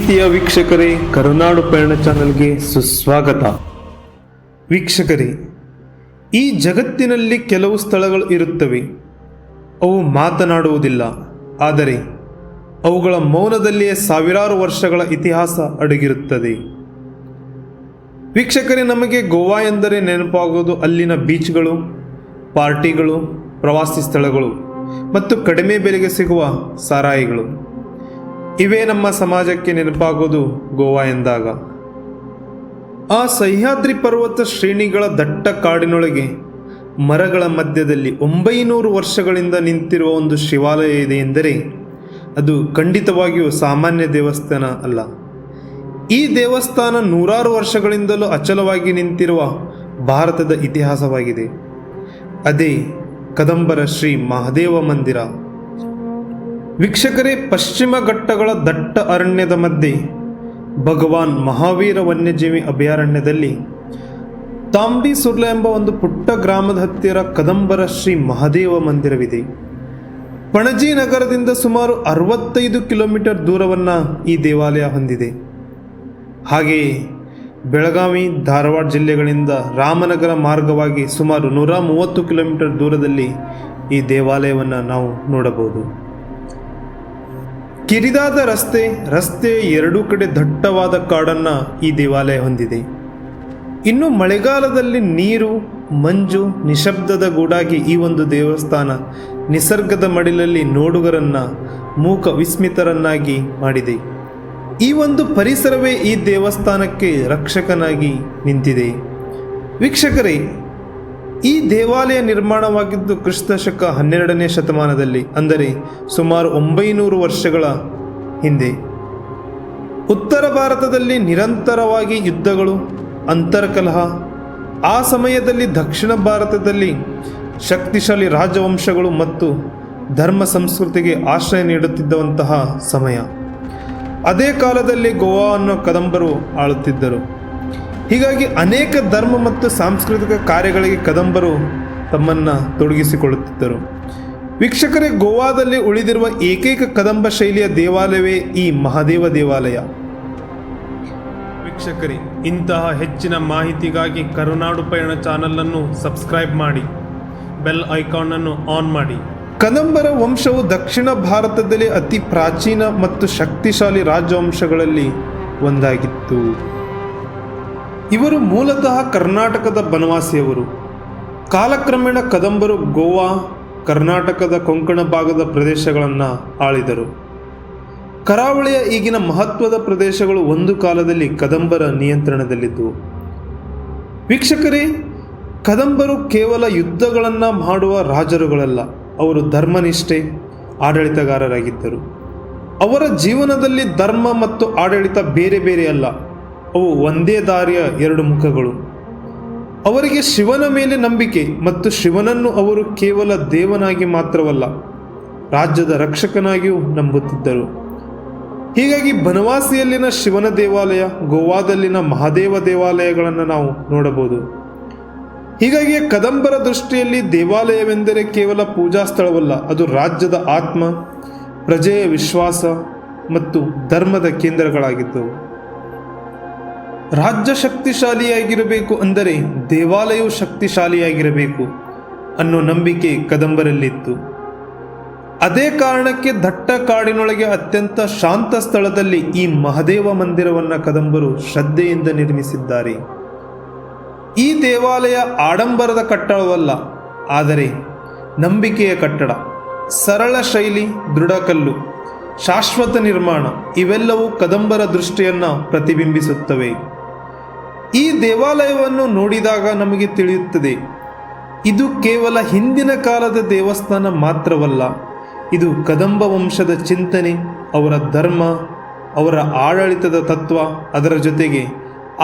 ಪ್ರೀತಿಯ ವೀಕ್ಷಕರೇ, ಕರುನಾಡು ಪಯಣ ಚಾನಲ್ಗೆ ಸುಸ್ವಾಗತ. ವೀಕ್ಷಕರೇ, ಈ ಜಗತ್ತಿನಲ್ಲಿ ಕೆಲವು ಸ್ಥಳಗಳು ಇರುತ್ತವೆ. ಅವು ಮಾತನಾಡುವುದಿಲ್ಲ, ಆದರೆ ಅವುಗಳ ಮೌನದಲ್ಲಿಯೇ ಸಾವಿರಾರು ವರ್ಷಗಳ ಇತಿಹಾಸ ಅಡಗಿರುತ್ತದೆ. ವೀಕ್ಷಕರೇ, ನಮಗೆ ಗೋವಾ ಎಂದರೆ ನೆನಪಾಗುವುದು ಅಲ್ಲಿನ ಬೀಚ್ಗಳು, ಪಾರ್ಟಿಗಳು, ಪ್ರವಾಸಿ ಸ್ಥಳಗಳು ಮತ್ತು ಕಡಿಮೆ ಬೆಲೆಗೆ ಸಿಗುವ ಸಾರಾಯಿಗಳು. ಇವೇ ನಮ್ಮ ಸಮಾಜಕ್ಕೆ ನೆನಪಾಗೋದು ಗೋವಾ ಎಂದಾಗ. ಆ ಸಹ್ಯಾದ್ರಿ ಪರ್ವತ ಶ್ರೇಣಿಗಳ ದಟ್ಟ ಕಾಡಿನೊಳಗೆ ಮರಗಳ ಮಧ್ಯದಲ್ಲಿ 900 ವರ್ಷಗಳಿಂದ ನಿಂತಿರುವ ಒಂದು ಶಿವಾಲಯ ಇದೆ ಎಂದರೆ ಅದು ಖಂಡಿತವಾಗಿಯೂ ಸಾಮಾನ್ಯ ದೇವಸ್ಥಾನ ಅಲ್ಲ. ಈ ದೇವಸ್ಥಾನ ನೂರಾರು ವರ್ಷಗಳಿಂದಲೂ ಅಚಲವಾಗಿ ನಿಂತಿರುವ ಭಾರತದ ಇತಿಹಾಸವಾಗಿದೆ. ಅದೇ ಕದಂಬರ ಶ್ರೀ ಮಹಾದೇವ ಮಂದಿರ. ವೀಕ್ಷಕರೇ, ಪಶ್ಚಿಮ ಘಟ್ಟಗಳ ದಟ್ಟ ಅರಣ್ಯದ ಮಧ್ಯೆ ಭಗವಾನ್ ಮಹಾವೀರ ವನ್ಯಜೀವಿ ಅಭಯಾರಣ್ಯದಲ್ಲಿ ತಾಂಬಿ ಸುರ್ಲ ಎಂಬ ಒಂದು ಪುಟ್ಟ ಗ್ರಾಮದ ಹತ್ತಿರ ಕದಂಬರ ಶ್ರೀ ಮಹಾದೇವ ಮಂದಿರವಿದೆ. ಪಣಜಿ ನಗರದಿಂದ ಸುಮಾರು 65 ಕಿಲೋಮೀಟರ್ ದೂರವನ್ನು ಈ ದೇವಾಲಯ ಹೊಂದಿದೆ. ಹಾಗೆಯೇ ಬೆಳಗಾವಿ, ಧಾರವಾಡ ಜಿಲ್ಲೆಗಳಿಂದ ರಾಮನಗರ ಮಾರ್ಗವಾಗಿ ಸುಮಾರು 130 ಕಿಲೋಮೀಟರ್ ದೂರದಲ್ಲಿ ಈ ದೇವಾಲಯವನ್ನು ನಾವು ನೋಡಬಹುದು. ಕಿರಿದಾದ ರಸ್ತೆಯ ಎರಡೂ ಕಡೆ ದಟ್ಟವಾದ ಕಾಡನ್ನು ಈ ದೇವಾಲಯ ಹೊಂದಿದೆ. ಇನ್ನು ಮಳೆಗಾಲದಲ್ಲಿ ನೀರು, ಮಂಜು, ನಿಶಬ್ದದ ಗೂಡಾಗಿ ಈ ಒಂದು ದೇವಸ್ಥಾನ ನಿಸರ್ಗದ ಮಡಿಲಲ್ಲಿ ನೋಡುಗರನ್ನ ಮೂಕ ವಿಸ್ಮಿತರನ್ನಾಗಿ ಮಾಡಿದೆ. ಈ ಒಂದು ಪರಿಸರವೇ ಈ ದೇವಸ್ಥಾನಕ್ಕೆ ರಕ್ಷಕನಾಗಿ ನಿಂತಿದೆ. ವೀಕ್ಷಕರೇ, ಈ ದೇವಾಲಯ ನಿರ್ಮಾಣವಾಗಿದ್ದು ಕ್ರಿಸ್ತಶಕ 12ನೇ ಶತಮಾನದಲ್ಲಿ, ಅಂದರೆ ಸುಮಾರು 900 ವರ್ಷಗಳ ಹಿಂದೆ. ಉತ್ತರ ಭಾರತದಲ್ಲಿ ನಿರಂತರವಾಗಿ ಯುದ್ಧಗಳು, ಅಂತರ್ಕಲಹ, ಆ ಸಮಯದಲ್ಲಿ ದಕ್ಷಿಣ ಭಾರತದಲ್ಲಿ ಶಕ್ತಿಶಾಲಿ ರಾಜವಂಶಗಳು ಮತ್ತು ಧರ್ಮ ಸಂಸ್ಕೃತಿಗೆ ಆಶ್ರಯ ನೀಡುತ್ತಿದ್ದಂತಹ ಸಮಯ. ಅದೇ ಕಾಲದಲ್ಲಿ ಗೋವಾವನ್ನು ಕದಂಬರು ಆಳುತ್ತಿದ್ದರು. ಹೀಗಾಗಿ ಅನೇಕ ಧರ್ಮ ಮತ್ತು ಸಾಂಸ್ಕೃತಿಕ ಕಾರ್ಯಗಳಿಗೆ ಕದಂಬರು ತಮ್ಮನ್ನು ತೊಡಗಿಸಿಕೊಳ್ಳುತ್ತಿದ್ದರು. ವೀಕ್ಷಕರೇ, ಗೋವಾದಲ್ಲಿ ಉಳಿದಿರುವ ಏಕೈಕ ಕದಂಬ ಶೈಲಿಯ ದೇವಾಲಯವೇ ಈ ಮಹಾದೇವ ದೇವಾಲಯ. ವೀಕ್ಷಕರೇ, ಇಂತಹ ಹೆಚ್ಚಿನ ಮಾಹಿತಿಗಾಗಿ ಕರುನಾಡು ಪಯಣ ಚಾನಲನ್ನು ಸಬ್ಸ್ಕ್ರೈಬ್ ಮಾಡಿ, ಬೆಲ್ ಐಕಾನ್ ಆನ್ ಮಾಡಿ. ಕದಂಬರ ವಂಶವು ದಕ್ಷಿಣ ಭಾರತದಲ್ಲಿ ಅತಿ ಪ್ರಾಚೀನ ಮತ್ತು ಶಕ್ತಿಶಾಲಿ ರಾಜವಂಶಗಳಲ್ಲಿ ಒಂದಾಗಿತ್ತು. ಇವರು ಮೂಲತಃ ಕರ್ನಾಟಕದ ಬನವಾಸಿಯವರು. ಕಾಲಕ್ರಮೇಣ ಕದಂಬರು ಗೋವಾ, ಕರ್ನಾಟಕದ ಕೊಂಕಣ ಭಾಗದ ಪ್ರದೇಶಗಳನ್ನು ಆಳಿದರು. ಕರಾವಳಿಯ ಈಗಿನ ಮಹತ್ವದ ಪ್ರದೇಶಗಳು ಒಂದು ಕಾಲದಲ್ಲಿ ಕದಂಬರ ನಿಯಂತ್ರಣದಲ್ಲಿದ್ದವು. ವೀಕ್ಷಕರೇ, ಕದಂಬರು ಕೇವಲ ಯುದ್ಧಗಳನ್ನು ಮಾಡುವ ರಾಜರುಗಳಲ್ಲ, ಅವರು ಧರ್ಮನಿಷ್ಠೆ ಆಡಳಿತಗಾರರಾಗಿದ್ದರು. ಅವರ ಜೀವನದಲ್ಲಿ ಧರ್ಮ ಮತ್ತು ಆಡಳಿತ ಬೇರೆ ಬೇರೆ ಅಲ್ಲ, ಅವು ಒಂದೇ ದಾರಿಯ ಎರಡು ಮುಖಗಳು. ಅವರಿಗೆ ಶಿವನ ಮೇಲೆ ನಂಬಿಕೆ ಮತ್ತು ಶಿವನನ್ನು ಅವರು ಕೇವಲ ದೇವನಾಗಿ ಮಾತ್ರವಲ್ಲ, ರಾಜ್ಯದ ರಕ್ಷಕನಾಗಿಯೂ ನಂಬುತ್ತಿದ್ದರು. ಹೀಗಾಗಿ ಬನವಾಸಿಯಲ್ಲಿನ ಶಿವನ ದೇವಾಲಯ, ಗೋವಾದಲ್ಲಿನ ಮಹಾದೇವ ದೇವಾಲಯಗಳನ್ನು ನಾವು ನೋಡಬಹುದು. ಹೀಗಾಗಿ ಕದಂಬರ ದೃಷ್ಟಿಯಲ್ಲಿ ದೇವಾಲಯವೆಂದರೆ ಕೇವಲ ಪೂಜಾ ಸ್ಥಳವಲ್ಲ, ಅದು ರಾಜ್ಯದ ಆತ್ಮ, ಪ್ರಜೆಯ ವಿಶ್ವಾಸ ಮತ್ತು ಧರ್ಮದ ಕೇಂದ್ರಗಳಾಗಿದ್ದವು. ರಾಜ್ಯ ಶಕ್ತಿಶಾಲಿಯಾಗಿರಬೇಕು ಅಂದರೆ ದೇವಾಲಯವು ಶಕ್ತಿಶಾಲಿಯಾಗಿರಬೇಕು ಅನ್ನೋ ನಂಬಿಕೆ ಕದಂಬರಲ್ಲಿತ್ತು. ಅದೇ ಕಾರಣಕ್ಕೆ ದಟ್ಟ ಕಾಡಿನೊಳಗೆ ಅತ್ಯಂತ ಶಾಂತ ಸ್ಥಳದಲ್ಲಿ ಈ ಮಹಾದೇವ ಮಂದಿರವನ್ನು ಕದಂಬರು ಶ್ರದ್ಧೆಯಿಂದ ನಿರ್ಮಿಸಿದ್ದಾರೆ. ಈ ದೇವಾಲಯ ಆಡಂಬರದ ಕಟ್ಟಡವಲ್ಲ, ಆದರೆ ನಂಬಿಕೆಯ ಕಟ್ಟಡ. ಸರಳ ಶೈಲಿ, ದೃಢಕಲ್ಲು, ಶಾಶ್ವತ ನಿರ್ಮಾಣ ಇವೆಲ್ಲವೂ ಕದಂಬರ ದೃಷ್ಟಿಯನ್ನು ಪ್ರತಿಬಿಂಬಿಸುತ್ತವೆ. ಈ ದೇವಾಲಯವನ್ನು ನೋಡಿದಾಗ ನಮಗೆ ತಿಳಿಯುತ್ತದೆ, ಇದು ಕೇವಲ ಹಿಂದಿನ ಕಾಲದ ದೇವಸ್ಥಾನ ಮಾತ್ರವಲ್ಲ, ಇದು ಕದಂಬ ವಂಶದ ಚಿಂತನೆ, ಅವರ ಧರ್ಮ, ಅವರ ಆಡಳಿತದ ತತ್ವ, ಅದರ ಜೊತೆಗೆ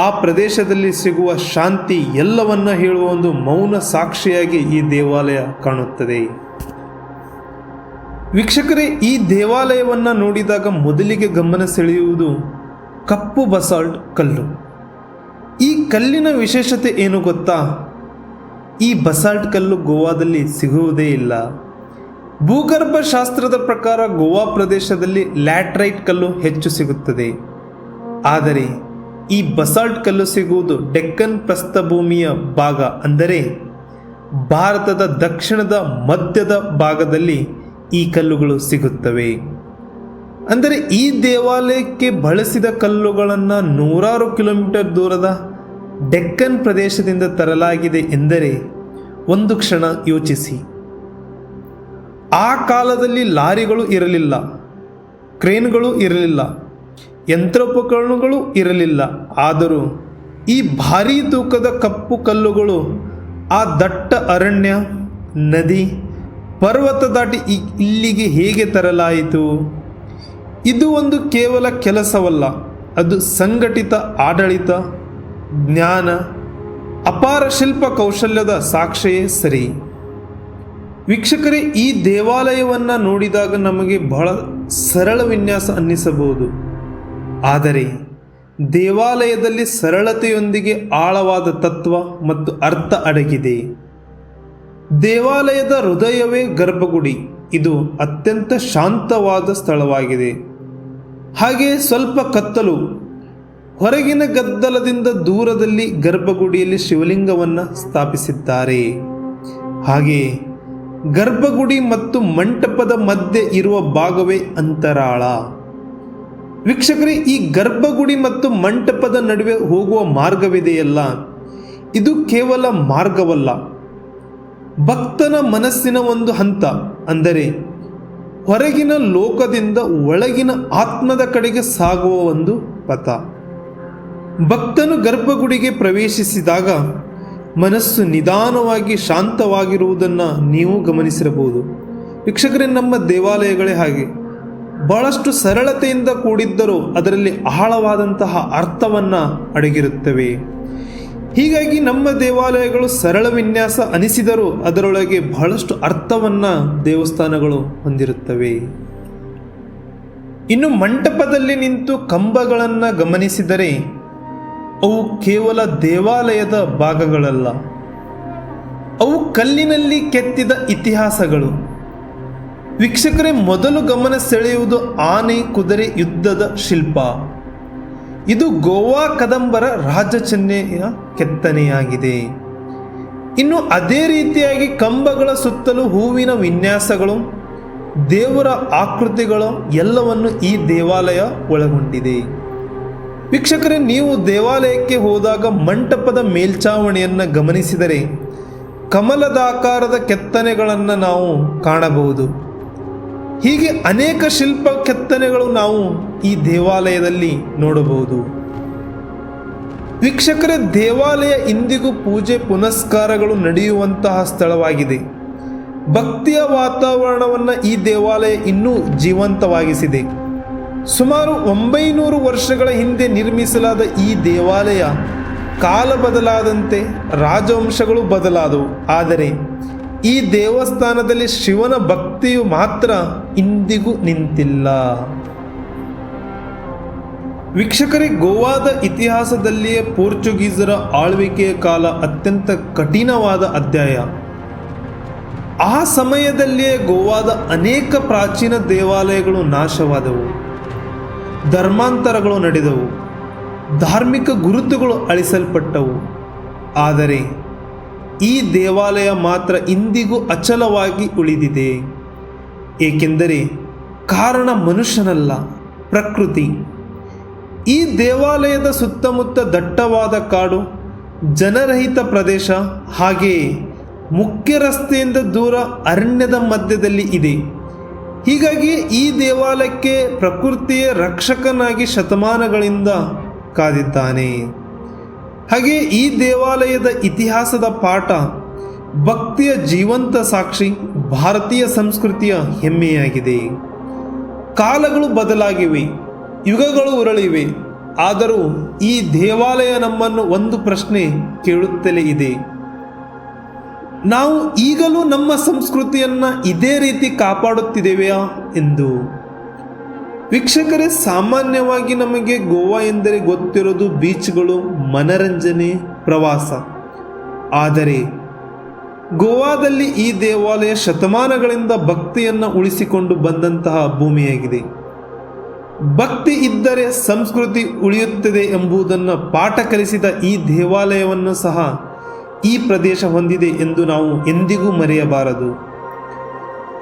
ಆ ಪ್ರದೇಶದಲ್ಲಿ ಸಿಗುವ ಶಾಂತಿ ಎಲ್ಲವನ್ನ ಹೇಳುವ ಒಂದು ಮೌನ ಸಾಕ್ಷಿಯಾಗಿ ಈ ದೇವಾಲಯ ಕಾಣುತ್ತದೆ. ವೀಕ್ಷಕರೇ, ಈ ದೇವಾಲಯವನ್ನು ನೋಡಿದಾಗ ಮೊದಲಿಗೆ ಗಮನ ಸೆಳೆಯುವುದು ಕಪ್ಪು ಬಸಾಲ್ಟ್ ಕಲ್ಲು. ಈ ಕಲ್ಲಿನ ವಿಶೇಷತೆ ಏನು ಗೊತ್ತಾ? ಈ ಬಸಾಲ್ಟ್ ಕಲ್ಲು ಗೋವಾದಲ್ಲಿ ಸಿಗುವುದೇ ಇಲ್ಲ. ಭೂಗರ್ಭ ಶಾಸ್ತ್ರದ ಪ್ರಕಾರ ಗೋವಾ ಪ್ರದೇಶದಲ್ಲಿ ಲ್ಯಾಟ್ರೈಟ್ ಕಲ್ಲು ಹೆಚ್ಚು ಸಿಗುತ್ತದೆ. ಆದರೆ ಈ ಬಸಾಲ್ಟ್ ಕಲ್ಲು ಸಿಗುವುದು ಡೆಕ್ಕನ್ ಪ್ರಸ್ಥಭೂಮಿಯ ಭಾಗ, ಅಂದರೆ ಭಾರತದ ದಕ್ಷಿಣದ ಮಧ್ಯದ ಭಾಗದಲ್ಲಿ ಈ ಕಲ್ಲುಗಳು ಸಿಗುತ್ತವೆ. ಅಂದರೆ ಈ ದೇವಾಲಯಕ್ಕೆ ಬಳಸಿದ ಕಲ್ಲುಗಳನ್ನು ನೂರಾರು ಕಿಲೋಮೀಟರ್ ದೂರದ ಡೆಕ್ಕನ್ ಪ್ರದೇಶದಿಂದ ತರಲಾಗಿದೆ ಎಂದರೆ ಒಂದು ಕ್ಷಣ ಯೋಚಿಸಿ. ಆ ಕಾಲದಲ್ಲಿ ಲಾರಿಗಳು ಇರಲಿಲ್ಲ, ಕ್ರೇನ್ಗಳು ಇರಲಿಲ್ಲ, ಯಂತ್ರೋಪಕರಣಗಳು ಇರಲಿಲ್ಲ. ಆದರೂ ಈ ಭಾರೀ ತೂಕದ ಕಪ್ಪು ಕಲ್ಲುಗಳು ಆ ದಟ್ಟ ಅರಣ್ಯ, ನದಿ, ಪರ್ವತ ದಾಟಿ ಇಲ್ಲಿಗೆ ಹೇಗೆ ತರಲಾಯಿತು? ಇದು ಒಂದು ಕೇವಲ ಕೆಲಸವಲ್ಲ, ಅದು ಸಂಘಟಿತ ಆಡಳಿತ, ಜ್ಞಾನ, ಅಪಾರ ಶಿಲ್ಪ ಕೌಶಲ್ಯದ ಸಾಕ್ಷಿಯೇ ಸರಿ. ವೀಕ್ಷಕರೇ, ಈ ದೇವಾಲಯವನ್ನು ನೋಡಿದಾಗ ನಮಗೆ ಬಹಳ ಸರಳ ವಿನ್ಯಾಸ ಅನ್ನಿಸಬಹುದು. ಆದರೆ ದೇವಾಲಯದಲ್ಲಿ ಸರಳತೆಯೊಂದಿಗೆ ಆಳವಾದ ತತ್ವ ಮತ್ತು ಅರ್ಥ ಅಡಗಿದೆ. ದೇವಾಲಯದ ಹೃದಯವೇ ಗರ್ಭಗುಡಿ. ಇದು ಅತ್ಯಂತ ಶಾಂತವಾದ ಸ್ಥಳವಾಗಿದೆ. ಹಾಗೆಯೇ ಸ್ವಲ್ಪ ಕತ್ತಲು. ಹೊರಗಿನ ಗದ್ದಲದಿಂದ ದೂರದಲ್ಲಿ ಗರ್ಭಗುಡಿಯಲ್ಲಿ ಶಿವಲಿಂಗವನ್ನು ಸ್ಥಾಪಿಸಿದ್ದಾರೆ. ಹಾಗೆಯೇ ಗರ್ಭಗುಡಿ ಮತ್ತು ಮಂಟಪದ ಮಧ್ಯೆ ಇರುವ ಭಾಗವೇ ಅಂತರಾಳ. ವೀಕ್ಷಕರೇ, ಈ ಗರ್ಭಗುಡಿ ಮತ್ತು ಮಂಟಪದ ನಡುವೆ ಹೋಗುವ ಮಾರ್ಗವಿದೆಯಲ್ಲ, ಇದು ಕೇವಲ ಮಾರ್ಗವಲ್ಲ, ಭಕ್ತನ ಮನಸ್ಸಿನ ಒಂದು ಹಂತ. ಅಂದರೆ ಹೊರಗಿನ ಲೋಕದಿಂದ ಒಳಗಿನ ಆತ್ಮದ ಕಡೆಗೆ ಸಾಗುವ ಒಂದು ಪಥ. ಭಕ್ತನು ಗರ್ಭಗುಡಿಗೆ ಪ್ರವೇಶಿಸಿದಾಗ ಮನಸ್ಸು ನಿಧಾನವಾಗಿ ಶಾಂತವಾಗಿರುವುದನ್ನು ನೀವು ಗಮನಿಸಿರಬಹುದು. ವೀಕ್ಷಕರೇ, ನಮ್ಮ ದೇವಾಲಯಗಳೇ ಹಾಗೆ ಬಹಳಷ್ಟು ಸರಳತೆಯಿಂದ ಕೂಡಿದ್ದರೂ ಅದರಲ್ಲಿ ಆಳವಾದಂತಹ ಅರ್ಥವನ್ನು ಅಡಗಿರುತ್ತವೆ. ಹೀಗಾಗಿ ನಮ್ಮ ದೇವಾಲಯಗಳು ಸರಳ ವಿನ್ಯಾಸ ಅನಿಸಿದರೂ ಅದರೊಳಗೆ ಬಹಳಷ್ಟು ಅರ್ಥವನ್ನು ದೇವಸ್ಥಾನಗಳು ಹೊಂದಿರುತ್ತವೆ. ಇನ್ನು ಮಂಟಪದಲ್ಲಿ ನಿಂತು ಕಂಬಗಳನ್ನು ಗಮನಿಸಿದರೆ ಅವು ಕೇವಲ ದೇವಾಲಯದ ಭಾಗಗಳಲ್ಲ, ಅವು ಕಲ್ಲಿನಲ್ಲಿ ಕೆತ್ತಿದ ಇತಿಹಾಸಗಳು. ವೀಕ್ಷಕರೇ, ಮೊದಲು ಗಮನ ಸೆಳೆಯುವುದು ಆನೆ ಕುದುರೆ ಯುದ್ಧದ ಶಿಲ್ಪ. ಇದು ಗೋವಾ ಕದಂಬರ ರಾಜಚನ್ನೆಯ ಕೆತ್ತನೆಯಾಗಿದೆ. ಇನ್ನು ಅದೇ ರೀತಿಯಾಗಿ ಕಂಬಗಳ ಸುತ್ತಲೂ ಹೂವಿನ ವಿನ್ಯಾಸಗಳು, ದೇವರ ಆಕೃತಿಗಳು ಎಲ್ಲವನ್ನು ಈ ದೇವಾಲಯ ಒಳಗೊಂಡಿದೆ. ವೀಕ್ಷಕರೇ, ನೀವು ದೇವಾಲಯಕ್ಕೆ ಹೋದಾಗ ಮಂಟಪದ ಮೇಲ್ಛಾವಣಿಯನ್ನು ಗಮನಿಸಿದರೆ ಕಮಲದಾಕಾರದ ಕೆತ್ತನೆಗಳನ್ನು ನಾವು ಕಾಣಬಹುದು. ಹೀಗೆ ಅನೇಕ ಶಿಲ್ಪ ಕೆತ್ತನೆಗಳು ನಾವು ಈ ದೇವಾಲಯದಲ್ಲಿ ನೋಡಬಹುದು. ವೀಕ್ಷಕರೇ, ದೇವಾಲಯ ಇಂದಿಗೂ ಪೂಜೆ ಪುನಸ್ಕಾರಗಳು ನಡೆಯುವಂತಹ ಸ್ಥಳವಾಗಿದೆ. ಭಕ್ತಿಯ ವಾತಾವರಣವನ್ನು ಈ ದೇವಾಲಯ ಇನ್ನೂ ಜೀವಂತವಾಗಿಸಿದೆ. ಸುಮಾರು 900 ವರ್ಷಗಳ ಹಿಂದೆ ನಿರ್ಮಿಸಲಾದ ಈ ದೇವಾಲಯ ಕಾಲ ಬದಲಾದಂತೆ ರಾಜವಂಶಗಳು ಬದಲಾದವು, ಆದರೆ ಈ ದೇವಸ್ಥಾನದಲ್ಲಿ ಶಿವನ ಭಕ್ತಿಯು ಮಾತ್ರ ಇಂದಿಗೂ ನಿಂತಿಲ್ಲ. ವೀಕ್ಷಕರೇ, ಗೋವಾದ ಇತಿಹಾಸದಲ್ಲಿಯೇ ಪೋರ್ಚುಗೀಸರ ಆಳ್ವಿಕೆಯ ಕಾಲ ಅತ್ಯಂತ ಕಠಿಣವಾದ ಅಧ್ಯಾಯ. ಆ ಸಮಯದಲ್ಲಿಯೇ ಗೋವಾದ ಅನೇಕ ಪ್ರಾಚೀನ ದೇವಾಲಯಗಳು ನಾಶವಾದವು, ಧರ್ಮಾಂತರಗಳು ನಡೆದವು, ಧಾರ್ಮಿಕ ಗುರುತುಗಳು ಅಳಿಸಲ್ಪಟ್ಟವು. ಆದರೆ ಈ ದೇವಾಲಯ ಮಾತ್ರ ಇಂದಿಗೂ ಅಚಲವಾಗಿ ಉಳಿದಿದೆ. ಏಕೆಂದರೆ ಕಾರಣ ಮನುಷ್ಯನಲ್ಲ, ಪ್ರಕೃತಿ. ಈ ದೇವಾಲಯದ ಸುತ್ತಮುತ್ತ ದಟ್ಟವಾದ ಕಾಡು, ಜನರಹಿತ ಪ್ರದೇಶ, ಹಾಗೆಯೇ ಮುಖ್ಯ ರಸ್ತೆಯಿಂದ ದೂರ ಅರಣ್ಯದ ಮಧ್ಯದಲ್ಲಿ ಇದೆ. ಹೀಗಾಗಿ ಈ ದೇವಾಲಯಕ್ಕೆ ಪ್ರಕೃತಿಯ ರಕ್ಷಕನಾಗಿ ಶತಮಾನಗಳಿಂದ ಕಾದಿದ್ದಾನೆ. ಹಾಗೆ ಈ ದೇವಾಲಯದ ಇತಿಹಾಸದ ಪಾಠ ಭಕ್ತಿಯ ಜೀವಂತ ಸಾಕ್ಷಿ, ಭಾರತೀಯ ಸಂಸ್ಕೃತಿಯ ಹೆಮ್ಮೆಯಾಗಿದೆ. ಕಾಲಗಳು ಬದಲಾಗಿವೆ, ಯುಗಗಳು ಉರುಳಿವೆ, ಆದರೂ ಈ ದೇವಾಲಯ ನಮ್ಮನ್ನು ಒಂದು ಪ್ರಶ್ನೆ ಕೇಳುತ್ತಲೇ ಇದೆ: ನಾವು ಈಗಲೂ ನಮ್ಮ ಸಂಸ್ಕೃತಿಯನ್ನು ಇದೇ ರೀತಿ ಕಾಪಾಡುತ್ತಿದ್ದೇವೆಯಾ ಎಂದು. ವೀಕ್ಷಕರೇ, ಸಾಮಾನ್ಯವಾಗಿ ನಮಗೆ ಗೋವಾ ಎಂದರೆ ಗೊತ್ತಿರೋದು ಬೀಚ್ಗಳು, ಮನರಂಜನೆ, ಪ್ರವಾಸ. ಆದರೆ ಗೋವಾದಲ್ಲಿ ಈ ದೇವಾಲಯ ಶತಮಾನಗಳಿಂದ ಭಕ್ತಿಯನ್ನು ಉಳಿಸಿಕೊಂಡು ಬಂದಂತಹ ಭೂಮಿಯಾಗಿದೆ. ಭಕ್ತಿ ಇದ್ದರೆ ಸಂಸ್ಕೃತಿ ಉಳಿಯುತ್ತದೆ ಎಂಬುದನ್ನು ಪಾಠ ಕಲಿಸಿದ ಈ ದೇವಾಲಯವನ್ನು ಸಹ ಈ ಪ್ರದೇಶ ಹೊಂದಿದೆ ಎಂದು ನಾವು ಎಂದಿಗೂ ಮರೆಯಬಾರದು.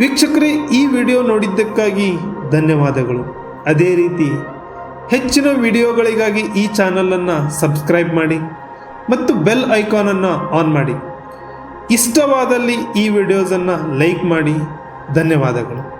ವೀಕ್ಷಕರೇ, ಈ ವಿಡಿಯೋ ನೋಡಿದ್ದಕ್ಕಾಗಿ ಧನ್ಯವಾದಗಳು. ಅದೇ ರೀತಿ ಹೆಚ್ಚಿನ ವಿಡಿಯೋಗಳಿಗಾಗಿ ಈ ಚಾನಲನ್ನು ಸಬ್ಸ್ಕ್ರೈಬ್ ಮಾಡಿ ಮತ್ತು ಬೆಲ್ ಐಕಾನನ್ನು ಆನ್ ಮಾಡಿ. ಇಷ್ಟವಾದಲ್ಲಿ ಈ ವಿಡಿಯೋಸನ್ನು ಲೈಕ್ ಮಾಡಿ. ಧನ್ಯವಾದಗಳು.